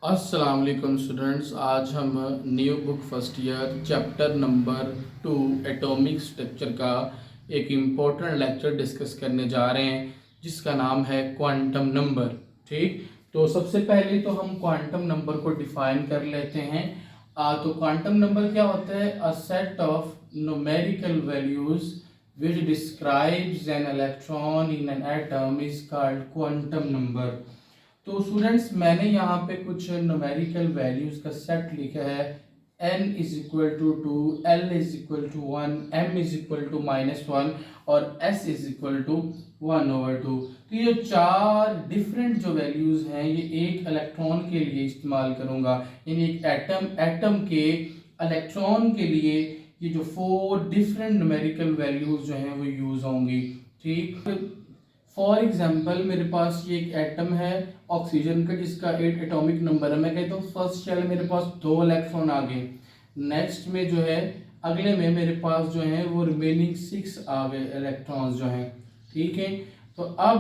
अस्सलाम वालेकुम स्टूडेंट्स। आज हम new book first year chapter number 2 atomic structure का एक इम्पोर्टेंट लेक्चर डिस्कस करने जा रहे हैं जिसका नाम है क्वांटम नंबर। ठीक, तो सबसे पहले तो हम क्वांटम नंबर को डिफाइन कर लेते हैं। तो क्वांटम नंबर क्या होता है? A set of numerical values which describes an electron in an atom is called quantum number। तो स्टूडेंट्स मैंने यहाँ पे कुछ न्यूमेरिकल वैल्यूज का सेट लिखा है। n is equal to 2, l is equal to 1, m is equal to -1 और s is equal to 1/2। तो ये चार डिफरेंट जो वैल्यूज हैं ये एक इलेक्ट्रॉन के लिए इस्तेमाल करूँगा, यानी एक एटम के इलेक्ट्रॉन के लिए ये जो 4 डिफरेंट न्यूमेरिकल वैल्यूज जो हैं वो यूज़ होंगी। ठीक, फॉर एग्जाम्पल मेरे पास ये एक एटम है ऑक्सीजन का जिसका 8 एटॉमिक नंबर है। मैं कहता हूँ फर्स्ट शेल मेरे पास 2 इलेक्ट्रॉन आ गए, नेक्स्ट में जो है अगले में मेरे पास जो है वो रिमेनिंग 6 आ गए इलेक्ट्रॉन्स जो हैं। ठीक है, तो अब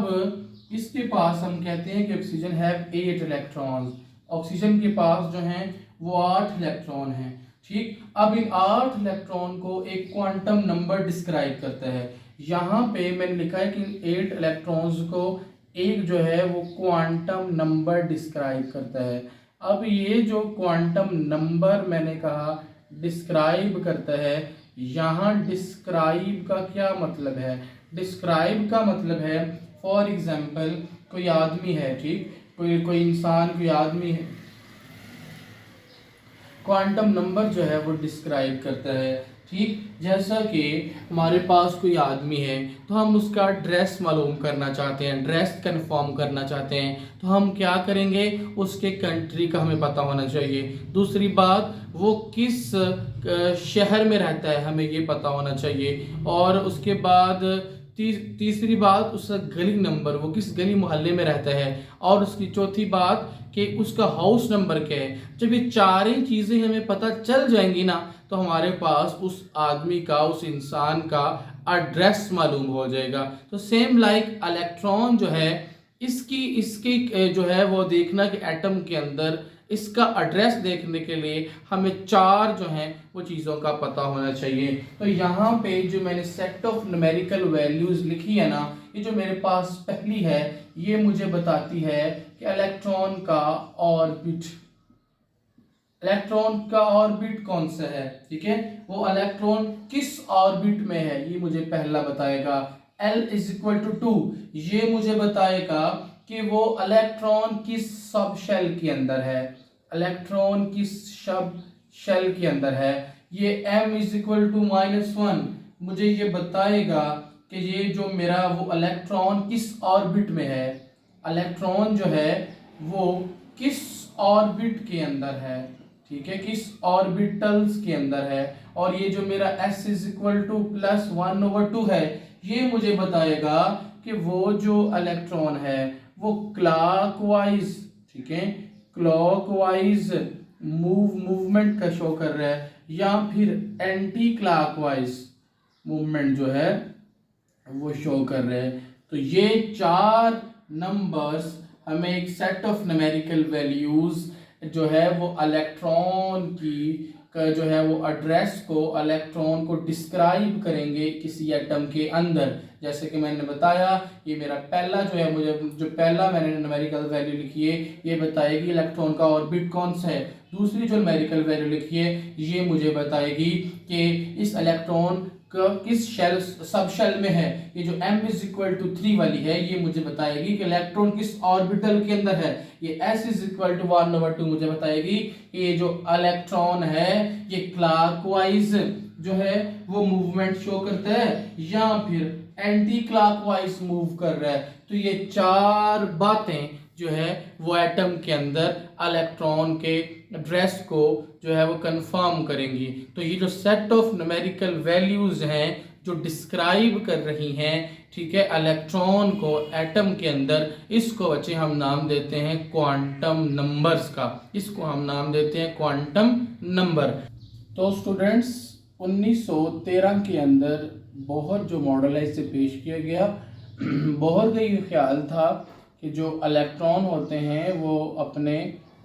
इसके पास हम कहते हैं कि ऑक्सीजन हैव 8 इलेक्ट्रॉन्स, ऑक्सीजन के पास जो हैं वो 8 इलेक्ट्रॉन हैं। ठीक, अब इन 8 इलेक्ट्रॉन को एक क्वांटम नंबर डिस्क्राइब करता है। यहाँ पे मैंने लिखा है कि 8 इलेक्ट्रॉन्स को एक जो है वो क्वांटम नंबर डिस्क्राइब करता है। अब ये जो क्वांटम नंबर मैंने कहा डिस्क्राइब करता है, यहाँ डिस्क्राइब का क्या मतलब है? डिस्क्राइब का मतलब है फॉर एग्जाम्पल कोई आदमी है, ठीक, कोई इंसान, कोई आदमी है, क्वांटम नंबर जो है वो डिस्क्राइब करता है। ठीक, जैसा कि हमारे पास कोई आदमी है तो हम उसका ड्रेस मालूम करना चाहते हैं, ड्रेस कंफर्म करना चाहते हैं, तो हम क्या करेंगे? उसके कंट्री का हमें पता होना चाहिए। दूसरी बात, वो किस शहर में रहता है हमें ये पता होना चाहिए। और उसके बाद तीसरी बात, उसका गली नंबर, वो किस गली मोहल्ले में रहता है। और उसकी चौथी बात कि उसका हाउस नंबर क्या है। जब ये चार ही चीज़ें हमें पता चल जाएंगी ना तो हमारे पास उस आदमी का, उस इंसान का एड्रेस मालूम हो जाएगा। तो सेम लाइक इलेक्ट्रॉन जो है इसकी जो है वो देखना कि एटम के अंदर इसका एड्रेस देखने के लिए हमें चार जो हैं वो चीज़ों का पता होना चाहिए। तो यहाँ पे जो मैंने सेट ऑफ न्यूमेरिकल वैल्यूज लिखी है ना, ये जो मेरे पास पहली है ये मुझे बताती है कि इलेक्ट्रॉन का ऑर्बिट कौन सा है। ठीक है, वो इलेक्ट्रॉन किस ऑर्बिट में है ये मुझे पहला बताएगा। L इज इक्वल टू 2 ये मुझे बताएगा कि वो इलेक्ट्रॉन किस सब शेल के अंदर है, इलेक्ट्रॉन किस सब शेल के अंदर है। ये M इज इक्वल टू -1 मुझे ये बताएगा कि ये जो मेरा वो इलेक्ट्रॉन किस ऑर्बिट में है, इलेक्ट्रॉन जो है वो किस ऑर्बिट के अंदर है। ठीक है, किस ऑर्बिटल्स के अंदर है। और ये जो मेरा S इज इक्वल टू +1/2 है ये मुझे बताएगा कि वो जो इलेक्ट्रॉन है वो क्लॉकवाइज, ठीक है, क्लॉकवाइज मूवमेंट का शो कर रहा है या फिर एंटी क्लॉकवाइज मूवमेंट जो है वो शो कर रहे हैं। तो ये चार नंबर्स हमें एक सेट ऑफ न्यूमेरिकल वैल्यूज जो है वो इलेक्ट्रॉन की जो है वो एड्रेस को, इलेक्ट्रॉन को डिस्क्राइब करेंगे किसी एटम के अंदर। जैसे कि मैंने बताया ये मेरा पहला जो है, मुझे जो पहला मैंने न्यूमेरिकल वैल्यू लिखी है ये बताएगी इलेक्ट्रॉन का ऑर्बिट कौन सा है। दूसरी जो न्यूमेरिकल वैल्यू लिखी है ये मुझे बताएगी कि इस इलेक्ट्रॉन किस शेल सब शेल में है। ये जो M इज इक्वल टू 3 वाली है ये मुझे बताएगी कि इलेक्ट्रॉन किस ऑर्बिटल के अंदर है। ये S इज इक्वल टू 1/2 मुझे बताएगी कि ये जो इलेक्ट्रॉन है ये क्लॉकवाइज जो है वो मूवमेंट शो करता है या फिर एंटी क्लॉकवाइज मूव कर रहा है। तो ये चार बातें जो है वो एटम के अंदर इलेक्ट्रॉन के एड्रेस को जो है वो कंफर्म करेंगी। तो ये जो सेट ऑफ न्यूमेरिकल वैल्यूज हैं जो डिस्क्राइब कर रही हैं, ठीक है, इलेक्ट्रॉन को एटम के अंदर, इसको बच्चे हम नाम देते हैं क्वांटम नंबर्स का, इसको हम नाम देते हैं क्वांटम नंबर। तो स्टूडेंट्स 1913 के अंदर बोहर जो मॉडल है इसे पेश किया गया। बोहर का ये ख्याल था कि जो इलेक्ट्रॉन होते हैं वो अपने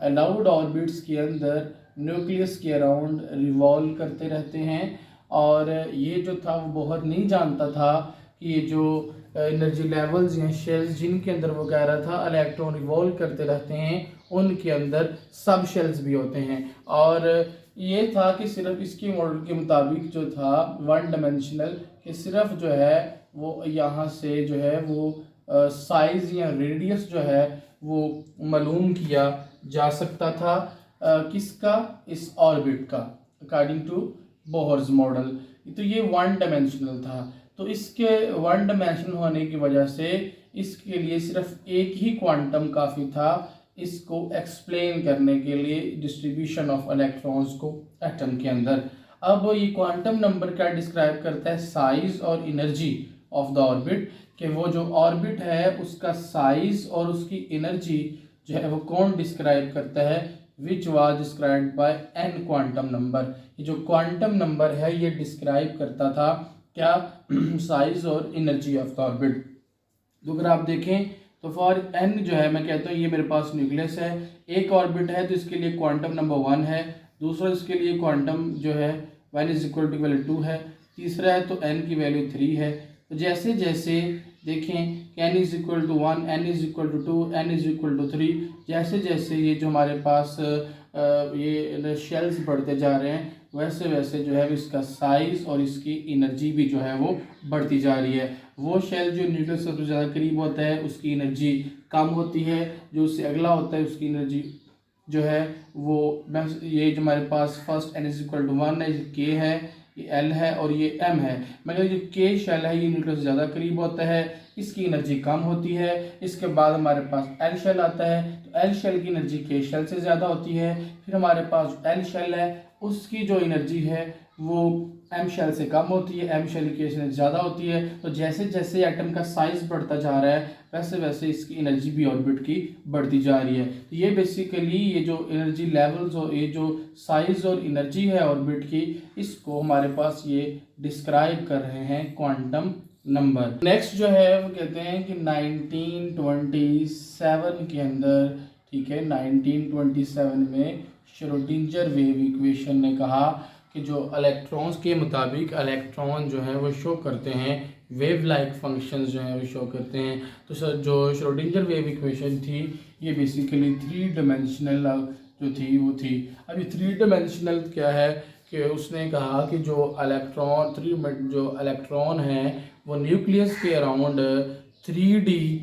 अलाउड ऑर्बिट्स के अंदर न्यूक्लियस के अराउंड रिवॉल्व करते रहते हैं। और ये जो था वो बहुत नहीं जानता था कि ये जो एनर्जी लेवल्स या शेल्स जिनके अंदर वो कह रहा था इलेक्ट्रॉन रिवॉल्व करते रहते हैं, उनके अंदर सब शेल्स भी होते हैं। और ये था कि सिर्फ इसके मॉडल के मुताबिक जो था वन डायमेंशनल, कि सिर्फ जो है वो यहाँ से जो है वो साइज या रेडियस जो है वो मालूम किया जा सकता था किसका, इस ऑर्बिट का, अकॉर्डिंग टू बोहर्स मॉडल। तो ये वन डायमेंशनल था। तो इसके वन डायमेंशनल होने की वजह से इसके लिए सिर्फ एक ही क्वांटम काफ़ी था इसको एक्सप्लेन करने के लिए डिस्ट्रीब्यूशन ऑफ इलेक्ट्रॉन्स को एटम के अंदर। अब ये क्वांटम नंबर क्या डिस्क्राइब करता है, साइज और एनर्जी ऑफ द ऑर्बिट, कि वो जो ऑर्बिट है उसका साइज और उसकी एनर्जी जो है वो कौन डिस्क्राइब करता है, which was described by n quantum number. ये जो क्वांटम नंबर है ये डिस्क्राइब करता था क्या, साइज और एनर्जी ऑफ द ऑर्बिट। तो अगर आप देखें तो फॉर एन जो है, मैं कहता हूँ ये मेरे पास न्यूक्लियस है, एक ऑर्बिट है तो इसके लिए क्वांटम नंबर 1 है, दूसरा इसके लिए क्वांटम जो है 1 इज इक्वल टू वैल्यू 2 है, तीसरा है तो एन की वैल्यू 3 है। तो जैसे जैसे देखें कि n is equal to 1, n is equal to 2, n is equal to 3, जैसे जैसे ये जो हमारे पास ये शेल्स बढ़ते जा रहे हैं, वैसे वैसे जो है इसका साइज़ और इसकी एनर्जी भी जो है वो बढ़ती जा रही है। वो शेल जो न्यूक्लियस से सबसे ज़्यादा करीब होता है उसकी एनर्जी कम होती है, जो उससे अगला होता है उसकी एनर्जी जो है वो, ये जो हमारे पास first n is equal to 1 है, के है, ये एल है और ये एम है, मतलब जो के शेल है ये न्यूक्लियस से ज़्यादा करीब होता है, इसकी एनर्जी कम होती है। इसके बाद हमारे पास एल शेल आता है, तो एल शेल की एनर्जी के शेल से ज़्यादा होती है। फिर हमारे पास एल शेल है उसकी जो एनर्जी है वो एम शेल से कम होती है, एम शेल की एनर्जी ज़्यादा होती है। तो जैसे जैसे एटम का साइज़ बढ़ता जा रहा है वैसे वैसे इसकी एनर्जी भी ऑर्बिट की बढ़ती जा रही है। तो ये बेसिकली ये जो एनर्जी लेवल्स और ये जो साइज़ और एनर्जी है ऑर्बिट की, इसको हमारे पास ये डिस्क्राइब कर रहे हैं क्वांटम नंबर। नेक्स्ट जो है वो कहते हैं कि 1927 के अंदर, ठीक है, 1927 में श्रोडिंगर वेव इक्वेशन ने कहा कि जो इलेक्ट्रॉन्स के मुताबिक इलेक्ट्रॉन जो है वो शो करते हैं वेव लाइक फंक्शंस जो हैं वो शो करते हैं। तो सर जो श्रोडिंगर वेव इक्वेशन थी ये बेसिकली 3 डायमेंशनल जो थी वो थी। अब ये 3 डायमेंशनल क्या है कि उसने कहा कि जो इलेक्ट्रॉन हैं वो न्यूक्लियस के अराउंड 3D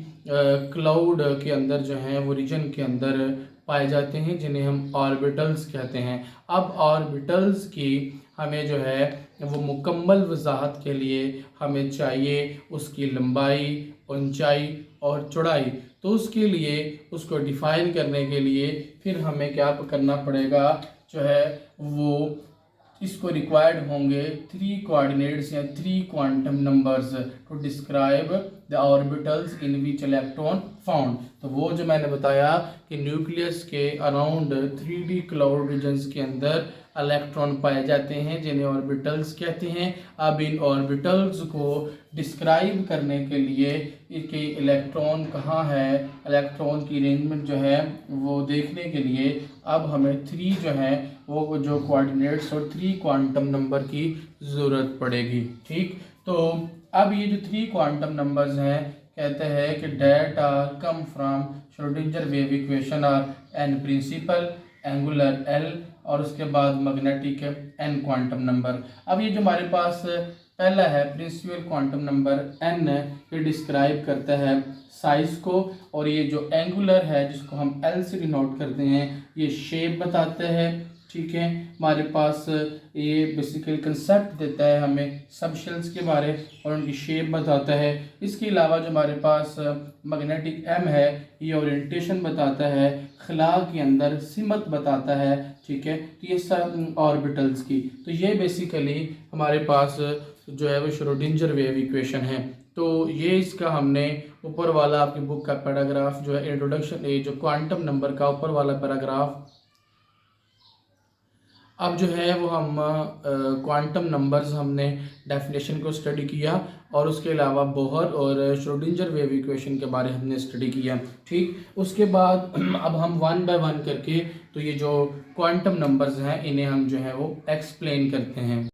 क्लाउड के अंदर जो हैं वो रीजन के अंदर पाए जाते हैं, जिन्हें हम ऑर्बिटल्स कहते हैं। अब ऑर्बिटल्स की हमें जो है वो मुकम्मल वजाहत के लिए हमें चाहिए उसकी लंबाई, ऊंचाई और चौड़ाई। तो उसके लिए उसको डिफाइन करने के लिए फिर हमें क्या करना पड़ेगा, जो है वो इसको रिक्वायर्ड होंगे 3 कोऑर्डिनेट्स या 3 quantum numbers to describe the orbitals in which electron found. तो वो जो मैंने बताया कि न्यूक्लियस के अराउंड 3D क्लाउड रीजन्स के अंदर इलेक्ट्रॉन पाए जाते हैं जिन्हें ऑर्बिटल्स कहते हैं। अब इन ऑर्बिटल्स को डिस्क्राइब करने के लिए कि इलेक्ट्रॉन कहाँ है, इलेक्ट्रॉन की अरेंजमेंट जो है वो देखने के लिए अब हमें 3 जो है वो जो कोऑर्डिनेट्स और 3 क्वांटम नंबर की ज़रूरत पड़ेगी। ठीक, तो अब ये जो 3 क्वांटम नंबर्स हैं कहते हैं कि that are come from Schrodinger wave equation are n principal, angular l और उसके बाद मैग्नेटिक एन क्वांटम नंबर। अब ये जो हमारे पास पहला है प्रिंसिपल क्वांटम नंबर एन, ये डिस्क्राइब करता है साइज को, और ये जो एंगुलर है जिसको हम एल से डिनोट करते हैं ये शेप बताते हैं। ठीक है, हमारे पास ये बेसिकली कंसेप्ट देता है हमें सब शेल्स के बारे और उनकी शेप बताता है। इसके अलावा जो हमारे पास मैग्नेटिक एम है ये ओरिएंटेशन बताता है, खला के अंदर सिमत बताता है। ठीक है, तो ये सब ऑर्बिटल्स की, तो ये बेसिकली हमारे पास जो है वो श्रोडिंगर वेव इक्वेशन है। तो ये इसका हमने ऊपर वाला आपकी बुक का पैराग्राफ जो है इंट्रोडक्शन, ये जो क्वांटम नंबर का ऊपर वाला पैराग्राफ अब जो है वो हम क्वांटम नंबर्स हमने डेफिनेशन को स्टडी किया और उसके अलावा बोहर और श्रोडिंजर वेव इक्वेशन के बारे हमने स्टडी किया। ठीक, उसके बाद अब हम वन बाय वन करके तो ये जो क्वांटम नंबर्स हैं इन्हें हम जो है वो एक्सप्लेन करते हैं।